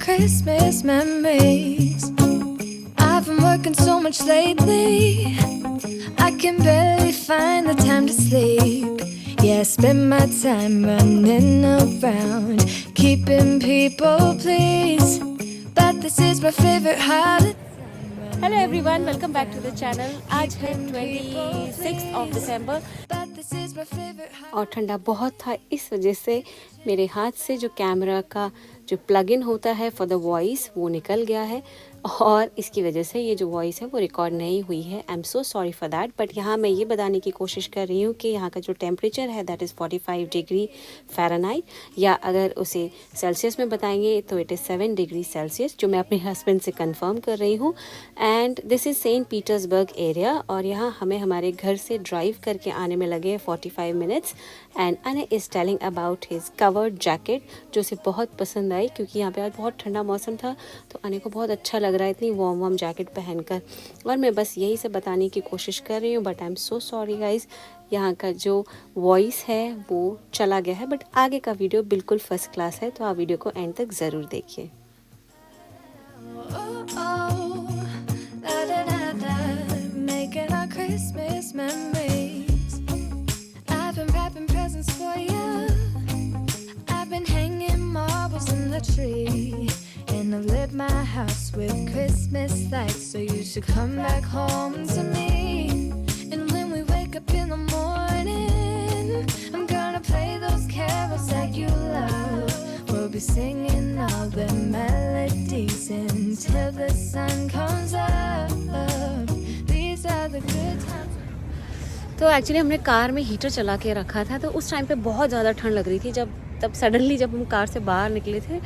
Christmas memories. I've been working so much lately, I can barely find the time to sleep. Yeah, I spend my time running around, keeping people pleased. But this is my favorite holiday. Hello everyone, welcome back to the channel. आज है 26 of December और ठंडा बहुत था, इस वजह से मेरे हाथ से जो कैमरा का जो प्लग इन होता है फॉर द वॉइस वो निकल गया है और इसकी वजह से ये जो वॉइस है वो रिकॉर्ड नहीं हुई है। I am so sorry for that. But यहाँ मैं ये बताने की कोशिश कर रही हूँ कि यहाँ का जो टेम्परेचर है दैट इज़ 45 डिग्री फ़ारेनहाइट, या अगर उसे सेल्सियस में बताएंगे तो इट इज़ 7 डिग्री सेल्सियस, जो मैं अपने हस्बैंड से कंफर्म कर रही हूँ। And this is Saint Petersburg area और यहाँ हमें हमारे घर से ड्राइव करके आने में लगे 45 मिनट्स। एंड अने is telling about his covered jacket जो उसे बहुत पसंद आई, क्योंकि यहाँ पे आज बहुत ठंडा मौसम था तो अने को बहुत अच्छा लग रहा है इतनी वार्म जैकेट पहनकर। और मैं बस यही से बताने की कोशिश कर रही हूँ, but I am so sorry guys, यहाँ का जो वॉइस है वो चला गया है। बट आगे का वीडियो बिल्कुल फर्स्ट क्लास है, तो आप वीडियो को एंड तक ज़रूर देखिए। And I've lit my house with Christmas lights, so you should come back home to me. And when we wake up in the morning, I'm gonna play those carols that you love. We'll be singing all the melodies until the sun comes up. These are the good times. तो actually हमने car में heater चला के रखा था, तो उस time पे बहुत ज़्यादा ठंड लग रही थी। तब सडनली जब हम कार से बाहर निकले थे,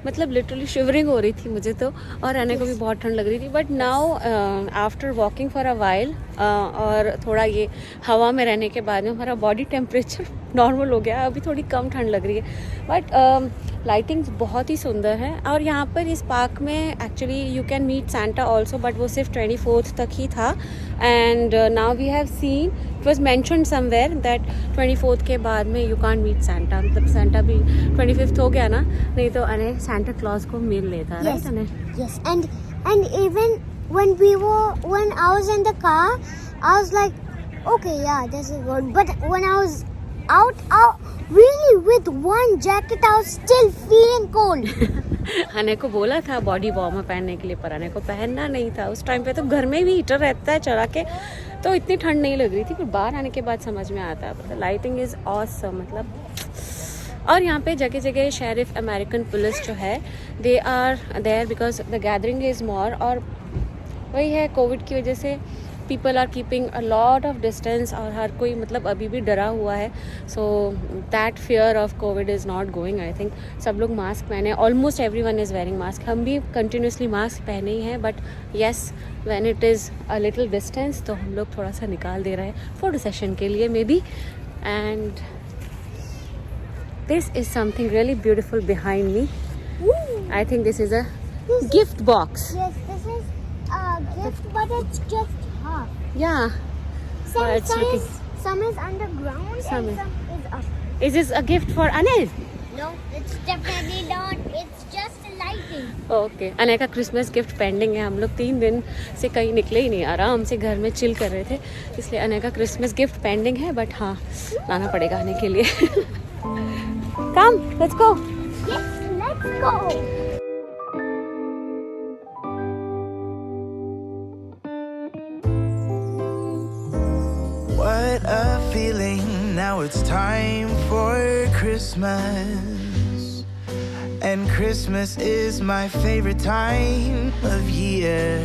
मतलब लिटरली शिवरिंग हो रही थी मुझे तो, और आने को भी बहुत ठंड लग रही थी। But now after walking for a while और थोड़ा ये हवा में रहने के बाद में हमारा बॉडी टेम्परेचर नॉर्मल हो गया। अभी थोड़ी कम ठंड लग रही है, बट लाइटिंग्स बहुत ही सुंदर है। और यहाँ पर इस पार्क में actually you can meet Santa also, but वो सिर्फ 24th तक ही था। And now we have seen it was mentioned somewhere that 24th के बाद में यू कांट मीट सांता। मतलब सांता भी 25th हो गया ना, नहीं तो अने सांता क्लॉज को मिल लेता, राइट अने? Yes, and even when I was in the car, I was like, okay, yeah, this is good. But when I was out really with one jacket, I was still feeling cold. अने को बोला था body warmer पहनने के लिए, पर अने को पहनना नहीं था उस टाइम पे। तो घर में भी हीटर रहता है चला के, तो इतनी ठंड नहीं लग रही थी। फिर बाहर आने के बाद समझ में आता है, मतलब लाइटिंग इज़ ऑसम मतलब। और यहाँ पे जगह जगह शेरिफ अमेरिकन पुलिस जो है they are there because the gathering is more. और वही है, कोविड की वजह से people are keeping a lot of distance और हर कोई मतलब अभी भी डरा हुआ है। So that fear of Covid is not going. I think सब लोग मास्क पहने, almost everyone is wearing mask. हम भी कंटिन्यूसली मास्क पहने ही हैं, but yes when it is a little distance तो हम लोग थोड़ा सा निकाल दे रहे हैं फोटो सेशन के लिए may be. And this is something really beautiful behind me. I think this is a gift box. Yes, this is a gift, but it's just half. Yeah. Some is underground Some and is- some is up. Is this a gift for Anil? No, it's definitely not. It's just a lighting. Okay. अने का Christmas gift pending है। हम लोग 3 दिन से कहीं निकले ही नहीं, आराम से घर में चिल कर रहे थे, इसलिए अने का क्रिसमस गिफ्ट पेंडिंग है। बट हाँ, लाना पड़ेगा आने के लिए। Come, let's go. Yes, let's go. What a feeling, now it's time for Christmas. And Christmas is my favorite time of year.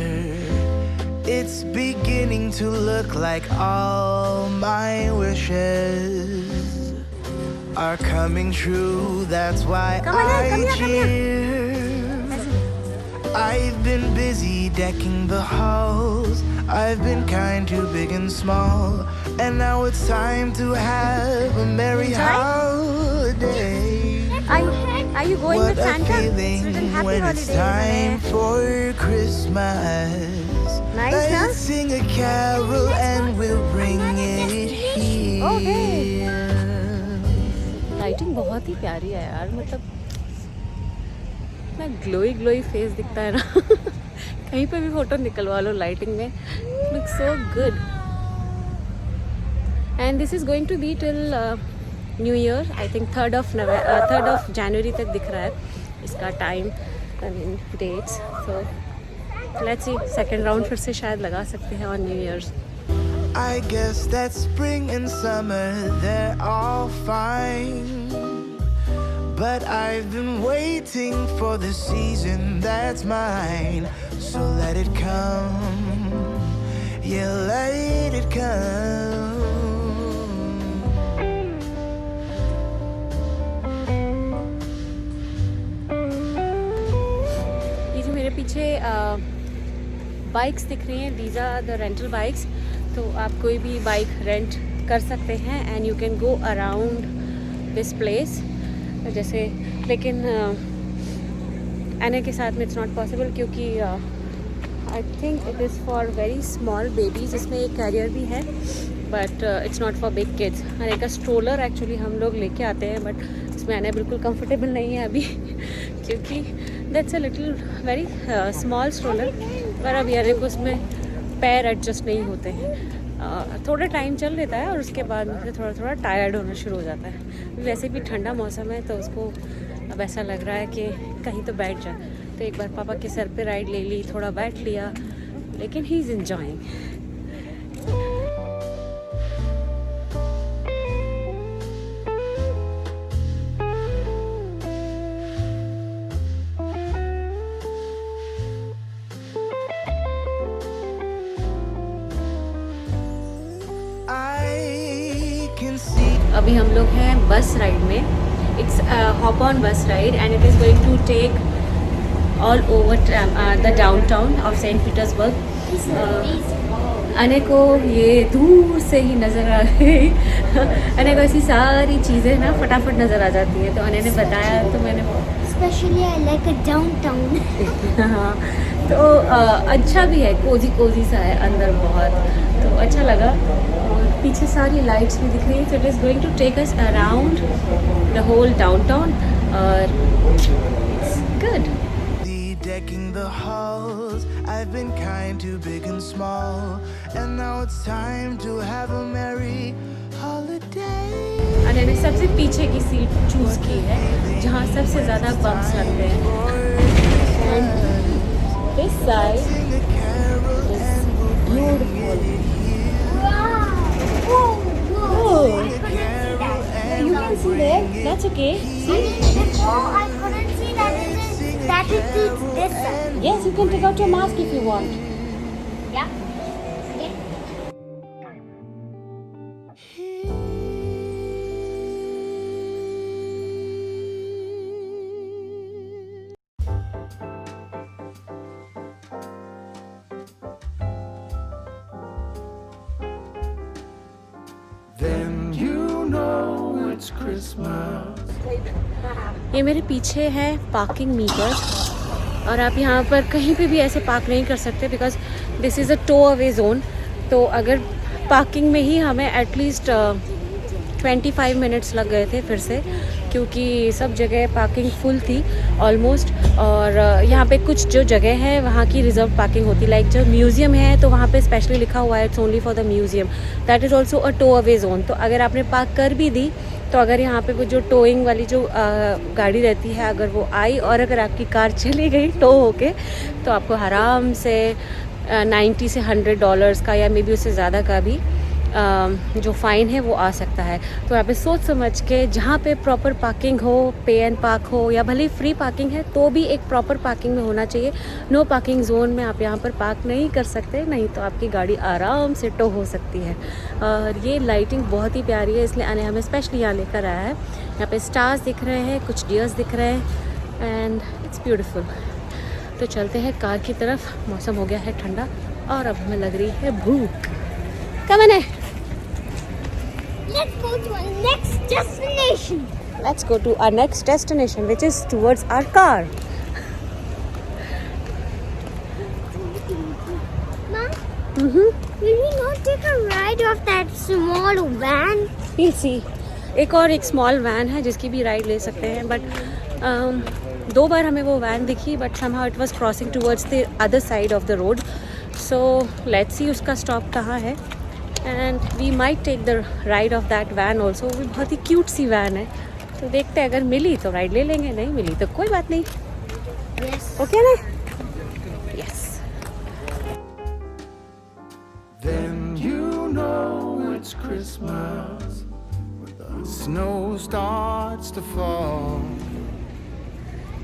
It's beginning to look like all my wishes are coming true. That's why I cheer. I've been busy decking the halls. I've been kind to big and small. And now it's time to have a merry holiday. Are you going What with a Santa? feeling Happy when it's holidays, time Ane. for Christmas. Nice, huh? Let's sing a carol and we'll bring it here. Okay. Lighting बहुत ही प्यारी है यार, मतलब इतना glowy glowy face दिखता है ना कहीं पे भी फोटो निकलवा लो लाइटिंग में, look so good. And this is going to be till new year, I think 3rd of January तक दिख रहा है इसका time, I mean dates. So let's see, second round फिर से शायद लगा सकते हैं on new years. I guess that spring and summer, they're all fine. But I've been waiting for the season that's mine. So let it come, yeah, let it come. ये जो मेरे पीछे बाइक्स दिख रही हैं, these are the rental bikes। तो आप कोई भी बाइक रेंट कर सकते हैं and you can go around this place. जैसे लेकिन आने के साथ में इट्स नॉट पॉसिबल, क्योंकि I think it is for very small babies. इसमें एक कैरियर भी है but it's not for big kids. आने का स्ट्रोलर एक्चुअली हम लोग लेके आते हैं बट इसमें आने बिल्कुल कंफर्टेबल नहीं है अभी क्योंकि that's a little very small stroller. पर अभी आने को उसमें पैर एडजस्ट नहीं होते हैं, थोड़ा टाइम चल लेता है और उसके बाद मुझे थोड़ा थोड़ा टायर्ड होना शुरू हो जाता है। वैसे भी ठंडा मौसम है तो उसको अब ऐसा लग रहा है कि कहीं तो बैठ जाए। तो एक बार पापा के सर पे राइड ले ली, थोड़ा बैठ लिया, लेकिन ही इज़ एंजॉयिंग। अभी हम लोग हैं बस राइड में। It's hop on bus ride and it is going to take all over the downtown of Saint Petersburg. अने को ये दूर से ही नज़र आ गई अने को ऐसी सारी चीज़ें ना फटाफट नज़र आ जाती हैं। तो अने ने बताया तो मैंने Especially I like a downtown. हाँ, तो अच्छा भी है, कोजी कोजी सा है अंदर बहुत, तो अच्छा लगा। और पीछे सारी लाइट्स भी दिख रही हैं। तो it is going to take us around the whole downtown और it's good. Decking the halls, I've been kind to big and small, and now it's time to have a merry holiday. अने ने सबसे पीछे की seat choose की है जहाँ सबसे ज़्यादा बम्स लगते हैं। And this side is beautiful. You can see there. That's okay. See? Before I couldn't see that it is this side. Yes, you can take out your mask if you want. Yeah. Okay. Then you know it's Christmas. ये मेरे पीछे है parking meter और आप यहाँ पर कहीं पे भी ऐसे पार्क नहीं कर सकते because this is a tow away zone. तो अगर पार्किंग में ही हमें एटलीस्ट 25 मिनट्स लग गए थे फिर से, क्योंकि सब जगह पार्किंग फुल थी ऑलमोस्ट। और यहाँ पे कुछ जो जगह है वहाँ की रिजर्व पार्किंग होती, लाइक जो म्यूज़ियम है तो वहाँ पे स्पेशली लिखा हुआ है it's only for the museum, that is also a tow away zone. तो अगर आपने पार्क कर भी दी तो अगर यहाँ पे वो जो टोइंग वाली जो गाड़ी रहती है अगर वो आई और अगर आपकी कार चली गई टो होके तो आपको आराम से 90 से $100 का या मे बी उससे ज़्यादा का भी जो फ़ाइन है वो आ सकता है। तो यहाँ पे सोच समझ के जहाँ पे प्रॉपर पार्किंग हो, पे एंड पार्क हो या भले फ्री पार्किंग है तो भी एक प्रॉपर पार्किंग में होना चाहिए। नो पार्किंग जोन में आप यहाँ पर पार्क नहीं कर सकते, नहीं तो आपकी गाड़ी आराम से टो हो सकती है। और ये लाइटिंग बहुत ही प्यारी है, इसलिए आने हमें स्पेशली यहाँ लेकर आया है। यहाँ पे स्टार्स दिख रहे हैं, कुछ डियर्स दिख रहे हैं एंड इट्स ब्यूटीफुल। तो चलते हैं कार की तरफ, मौसम हो गया है ठंडा और अब हमें लग रही है भूख। कमन है, Let's go to our next destination. let's go to our next destination which is towards our car. Mom, will we not take a ride of that small van? We'll see. एक और एक स्मॉल वैन है जिसकी भी ride ले सकते हैं, but 2 बार हमें वो वैन दिखी, but somehow it was crossing towards the other side of the road. So let's see उसका स्टॉप कहाँ है, and we might take the ride of that van also. वो भी बहुत ही क्यूट सी वैन है, तो देखते हैं, अगर मिली तो राइड ले लेंगे, नहीं मिली तो कोई बात नहीं. ओके ना? Yes. Then you know it's Christmas when the snow starts to fall.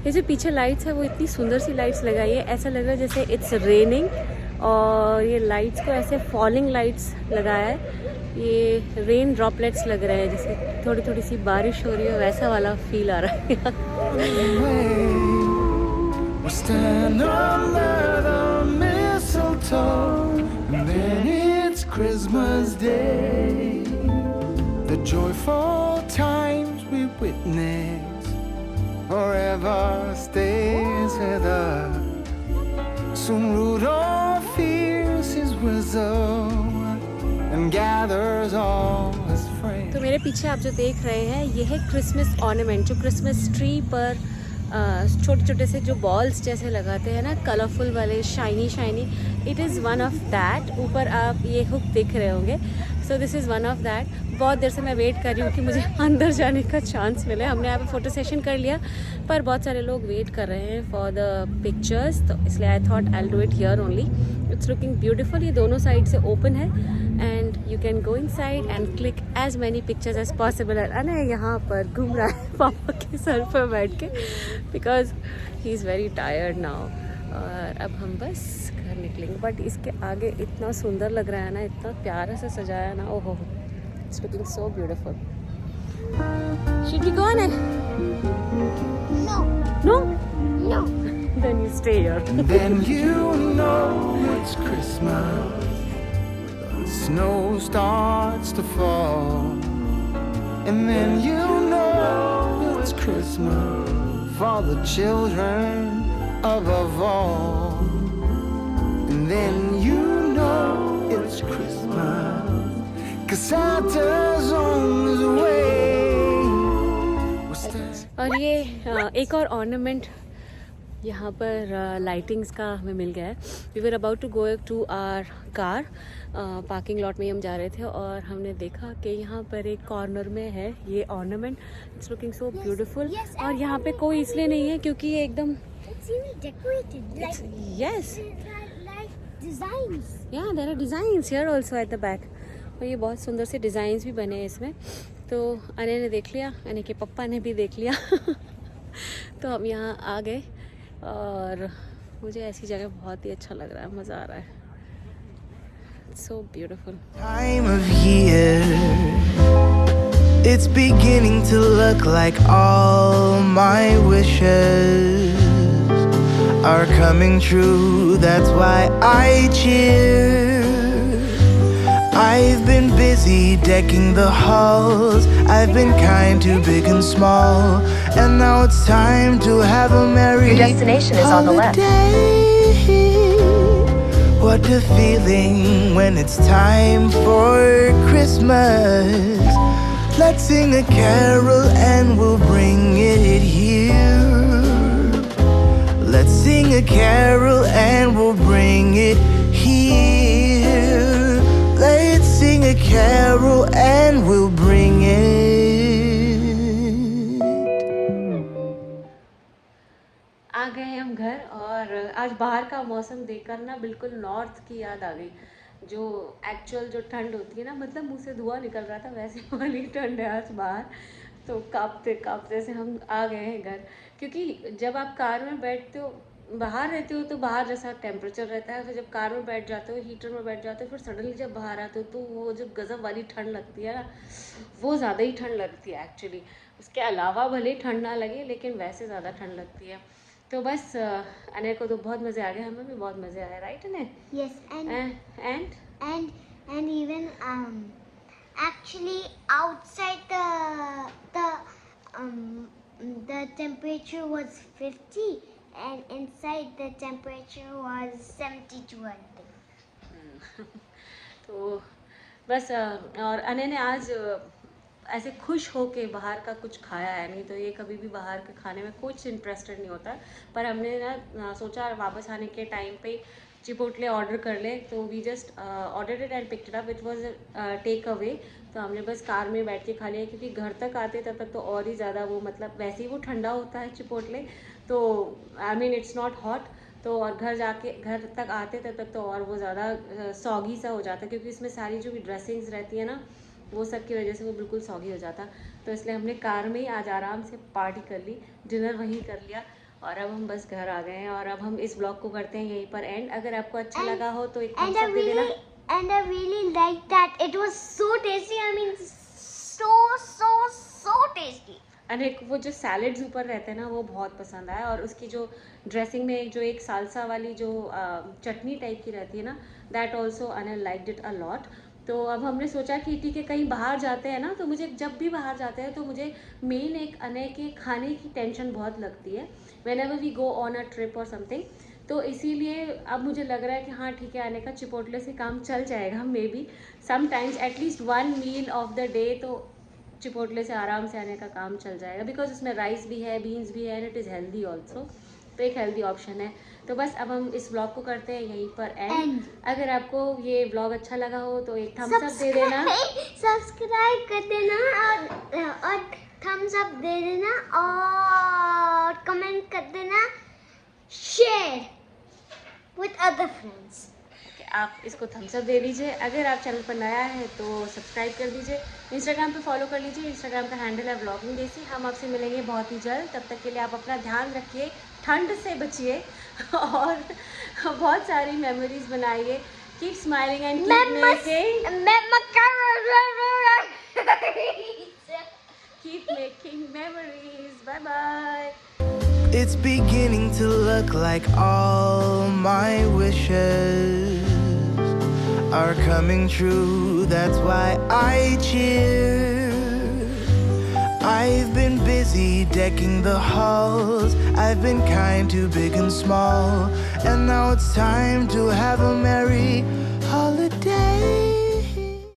ये जो पीछे लाइट्स है वो इतनी सुंदर सी लाइट्स लगाई है, ऐसा लग रहा है जैसे इट्स रेनिंग, और ये लाइट्स को ऐसे फॉलिंग लाइट्स लगाया है. ये रेन ड्रॉपलेट्स लग रहे हैं, जैसे थोड़ी थोड़ी सी बारिश हो रही है, वैसा वाला फील आ रहा है. We stand under the mistletoe, and then it's Christmas Day. The joyful times we witness forever stays with us. Soon Rudolph hears his whistle and gathers all his friends. तो मेरे पीछे आप जो देख रहे हैं ये है क्रिसमस ऑर्नामेंट, जो क्रिसमस ट्री पर छोटे छोटे से जो बॉल्स जैसे लगाते हैं ना, कलरफुल वाले, shiny shiny. It is one of that. ऊपर आप ये हुक देख रहे होंगे. So this is one of that. बहुत देर से मैं वेट कर रही हूँ कि मुझे अंदर जाने का चांस मिले. हमने यहाँ पे फ़ोटो सेशन कर लिया, पर बहुत सारे लोग वेट कर रहे हैं फॉर द पिक्चर्स, तो इसलिए I thought I do it here only. It's looking beautiful. ये दोनों साइड से ओपन है, and you can go inside and click as many pictures as possible. अने यहाँ पर घूम रहा है पापा के सर पर बैठ के, because he is very tired now. और अब हम बस घर निकलेंगे. बट इसके आगे इतना सुंदर लग रहा है ना, इतना प्यारा से सजाया ना, ओहो, it's looking so beautiful. Should we go on? No. No? No. Then you stay here. Then you know it's Christmas when the snow starts to fall. And then you know it's Christmas for the children above all. And then you know it's Christmas 'cause Santa's on his way. और ये एक और ornament यहाँ पर lightings का हमें मिल गया है. We were about to go to our car. Parking lot में हम जा रहे थे और हमने देखा कि यहाँ पर एक कॉर्नर में है ये ornament. It's looking so beautiful. yes, और यहाँ पे कोई इसलिए नहीं है क्योंकि ये एकदम It's even decorated. Like, yes, like designs. या there are designs here also at the back. और ये बहुत सुंदर से डिज़ाइंस भी बने हैं इसमें. तो अने ने देख लिया, अने के पप्पा ने भी देख लिया. तो हम यहाँ आ गए, और मुझे ऐसी जगह बहुत ही अच्छा लग रहा है, मज़ा आ रहा है. So beautiful. Time of year, it's beginning to look like all my wishes are coming true. That's why I cheer. I've been busy decking the halls. I've been kind to big and small, and now it's time to have a merry Your destination is on the left. What a feeling when it's time for Christmas. Let's sing a carol and we'll bring it here. Let's sing a carol and we'll bring it here. Let's sing a carol and we'll bring it. आ गए हम घर, और आज बाहर का मौसम देखकर ना बिल्कुल नॉर्थ की याद आ गई. जो एक्चुअल जो ठंड होती है ना, मतलब मुंह से धुआं निकल रहा था, वैसे वाली ठंड है आज बाहर. तो कांपते कांपते से हम आ गए हैं घर. क्योंकि जब आप कार में बैठते हो, बाहर रहते हो, तो बाहर जैसा टेम्परेचर रहता है, फिर जब कार में बैठ जाते हो, हीटर में बैठ जाते हो, फिर सडनली जब बाहर आते हो तो वो जो गज़ब वाली ठंड लगती है ना, वो ज़्यादा ही ठंड लगती है एक्चुअली. उसके अलावा भले ही ठंड ना लगे, लेकिन वैसे ज़्यादा ठंड लगती है. तो बस अने को तो बहुत मज़े आ गए, हमें भी बहुत मज़े आए, राइट अने? Yes, and and even actually outside the temperature was 50, and inside the temperature was 72, I think. तो बस और अने ने आज ऐसे खुश हो के बाहर का कुछ खाया है, नहीं तो ये कभी भी बाहर के खाने में कुछ इंटरेस्टेड नहीं होता। पर हमने ना सोचा वापस आने के टाइम पे चिपोटले ऑर्डर कर ले, तो we just order it and picked up. It was take away, तो हमने बस कार में बैठ के खा लिया, क्योंकि घर तक आते तब तक तो और ही ज़्यादा वो मतलब वैसे ही वो ठंडा होता है चिपोटले, तो I mean it's not hot. तो और घर तक आते तब तक तो और वो ज़्यादा सॉगी सा हो जाता है, क्योंकि इसमें सारी जो भी ड्रेसिंग्स रहती है ना, वो सब की वजह से वो बिल्कुल सॉगी हो जाता। तो इसलिए हमने कार में ही आज आराम से पार्टी कर ली, डिनर वहीं कर लिया, और अब हम बस घर आ गए हैं। और अब हम इस ब्लॉग को करते हैं यहीं पर एंड। अगर आपको अच्छा लगा हो तो एक thumbs up दे देना। And I really liked that. It was so tasty. I mean, so tasty. अनेक वो जो सैलेड्स ऊपर रहते हैं ना, वो बहुत पसंद आया। और उसकी जो ड्रेसिंग में जो एक सालसा वाली जो चटनी टाइप की रहती है ना, दैट ऑल्सो अने लाइक्ड इट अ लॉट। तो अब हमने सोचा कि ठीक है, कहीं बाहर जाते हैं ना, तो मुझे जब भी बाहर जाते हैं तो मुझे मेन एक अने के खाने की टेंशन बहुत लगती है whenever we go on a trip और समथिंग। तो इसीलिए अब मुझे लग रहा है कि हाँ ठीक है, आने का चिपोटले से काम चल जाएगा, maybe sometimes at least 1 meal of the day तो चिपोटले से आराम से आने का काम चल जाएगा, बिकॉज उसमें राइस भी है, बीन्स भी है, and it is healthy also. तो एक हेल्दी ऑप्शन है। तो बस अब हम इस ब्लॉग को करते हैं यहीं पर एंड। अगर आपको ये ब्लॉग अच्छा लगा हो तो एक थम्स अप दे देना, सब्सक्राइब कर देना और थम्स अप दे देना और कमेंट कर देना, शेयर विद अदर फ्रेंड्स। आप इसको थम्स अप दे दीजिए। अगर आप चैनल पर नया है तो सब्सक्राइब कर दीजिए, इंस्टाग्राम पे फॉलो कर लीजिए, इंस्टाग्राम का हैंडल है व्लॉगिंग देसी। हम आपसे मिलेंगे बहुत ही जल्द, तब तक के लिए आप अपना ध्यान रखिए, ठंड से बचिए और बहुत सारी मेमोरीज बनाइए। Keep smiling and keep making memories. Bye bye. It's beginning to look like all my wishes are coming true. That's why I cheer. I've been busy decking the halls. I've been kind to big and small. And now it's time to have a merry holiday.